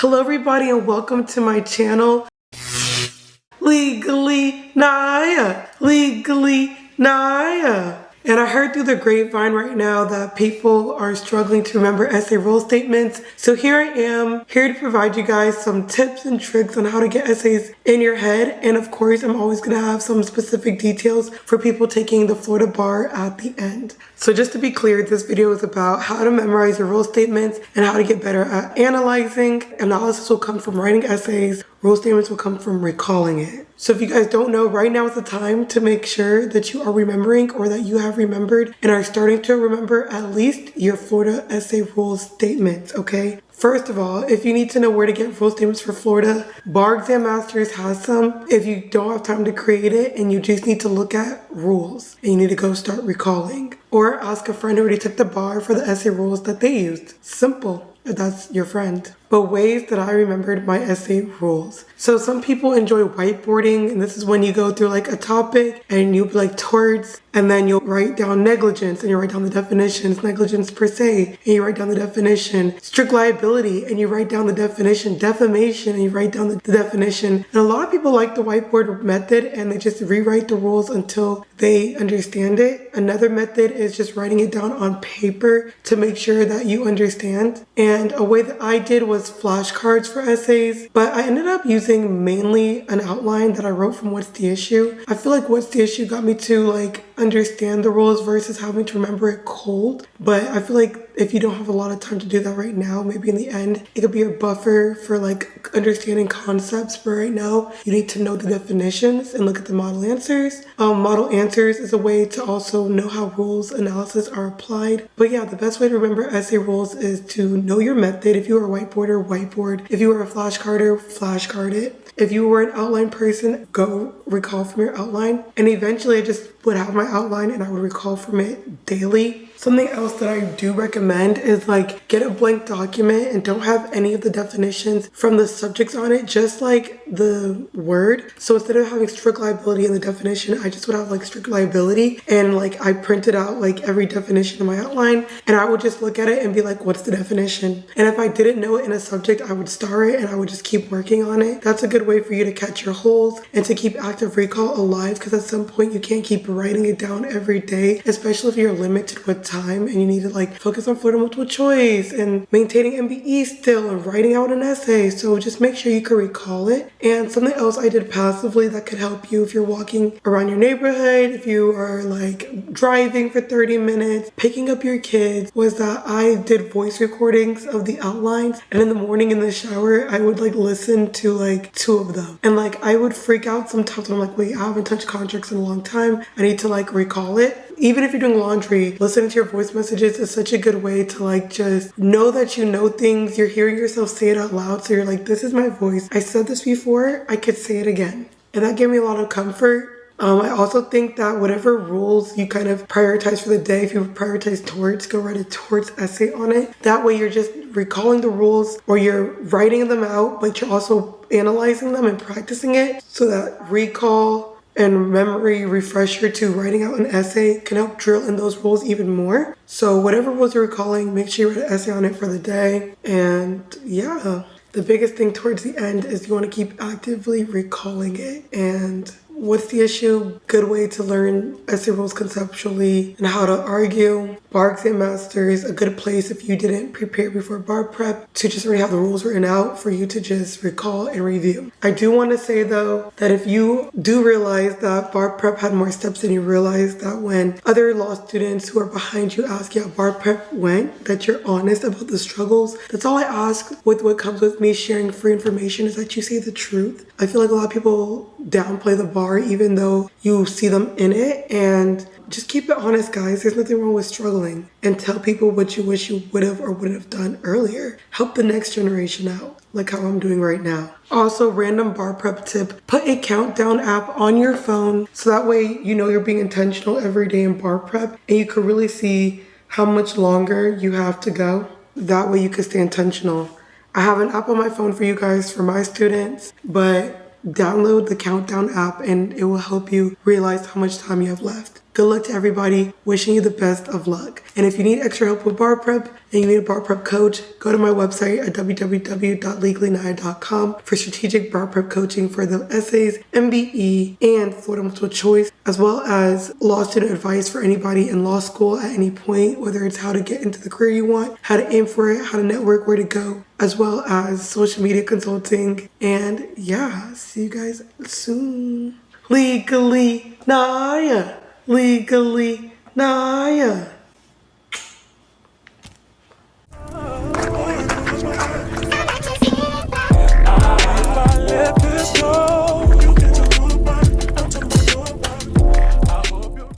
Hello everybody and welcome to my channel. Legally Naiya. Legally Naiya. And I heard through the grapevine right now that people are struggling to remember essay rule statements. So here I am, here to provide you guys some tips and tricks on how to get essays in your head. And of course, I'm always gonna have some specific details for people taking the Florida bar at the end. So just to be clear, this video is about how to memorize your rule statements and how to get better at analyzing. Analysis will come from writing essays. Rule statements will come from recalling it. So if you guys don't know, right now is the time to make sure that you are remembering or that you have remembered and are starting to remember at least your Florida essay rule statements, okay? First of all, if you need to know where to get rule statements for Florida, Bar Exam Masters has some. If you don't have time to create it and you just need to look at rules and you need to go start recalling, or ask a friend who already took the bar for the essay rules that they used. Simple. That's your friend. But ways that I remembered my essay rules. So some people enjoy whiteboarding, and this is when you go through like a topic and you like torts, and then you'll write down negligence and you write down the definitions, negligence per se, and you write down the definition, strict liability, and you write down the definition, defamation, and you write down the definition. And a lot of people like the whiteboard method and they just rewrite the rules until they understand it. Another method is just writing it down on paper to make sure that you understand. And a way that I did was flashcards for essays, but I ended up using mainly an outline that I wrote from What's the Issue. I feel like What's the Issue got me to like understand the rules versus having to remember it cold. But I feel like if you don't have a lot of time to do that right now, maybe in the end, it could be your buffer for like understanding concepts. But right now, you need to know the definitions and look at the model answers. Model answers is a way to also know how rules analysis are applied. But yeah, the best way to remember essay rules is to know your method. If you are a whiteboarder, whiteboard. If you are a flashcarder, flashcard it. If you were an outline person, go recall from your outline. And eventually I just would have my outline and I would recall from it daily. Something else that I do recommend is like get a blank document and don't have any of the definitions from the subjects on it, just like the word. So instead of having strict liability in the definition, I just would have like strict liability, and like I printed out like every definition in my outline and I would just look at it and be like, what's the definition? And if I didn't know it in a subject, I would star it and I would just keep working on it. That's a good way for you to catch your holes and to keep active recall alive, because at some point you can't keep writing it down every day, especially if you're limited with time and you need to like focus on Florida multiple choice and maintaining MBE still and writing out an essay. So just make sure you can recall it. And something else I did passively that could help you if you're walking around your neighborhood, if you are like driving for 30 minutes, picking up your kids, was that I did voice recordings of the outlines, and in the morning in the shower I would like listen to like 2 of them, and like I would freak out sometimes. I'm like, wait, I haven't touched contracts in a long time, I need to like recall it. Even if you're doing laundry, listening to your voice messages is such a good way to like just know that you know things. You're hearing yourself say it out loud, so you're like, this is my voice, I said this before, I could say it again. And that gave me a lot of comfort. I also think that whatever rules you kind of prioritize for the day, if you prioritize torts, go write a torts essay on it. That way you're just recalling the rules, or you're writing them out, but you're also analyzing them and practicing it, so that recall and memory refresher to writing out an essay can help drill in those rules even more. So whatever rules you're recalling, make sure you write an essay on it for the day. And yeah, the biggest thing towards the end is you want to keep actively recalling it. And What's the Issue? Good way to learn essay rules conceptually and how to argue. Bar Exam Masters, a good place if you didn't prepare before bar prep to just already have the rules written out for you to just recall and review. I do want to say though that if you do realize that bar prep had more steps than you realize, that when other law students who are behind you ask you how bar prep went, that you're honest about the struggles. That's all I ask with what comes with me sharing free information, is that you say the truth. I feel like a lot of people downplay the bar even though you see them in it, and just keep it honest, guys. There's nothing wrong with struggling, and tell people what you wish you would have or wouldn't have done earlier. Help the next generation out, like how I'm doing right now. Also, random bar prep tip, put a countdown app on your phone so that way you know you're being intentional every day in bar prep and you can really see how much longer you have to go. That way you can stay intentional. I have an app on my phone for you guys, for my students, but download the countdown app and it will help you realize how much time you have left. Good luck to everybody. Wishing you the best of luck. And if you need extra help with bar prep and you need a bar prep coach, go to my website at www.legallynaiya.com for strategic bar prep coaching for the essays, MBE, and Florida multiple choice, as well as law student advice for anybody in law school at any point, whether it's how to get into the career you want, how to aim for it, how to network, where to go, as well as social media consulting. And yeah, see you guys soon. Legally Naiya. Legally Naiya.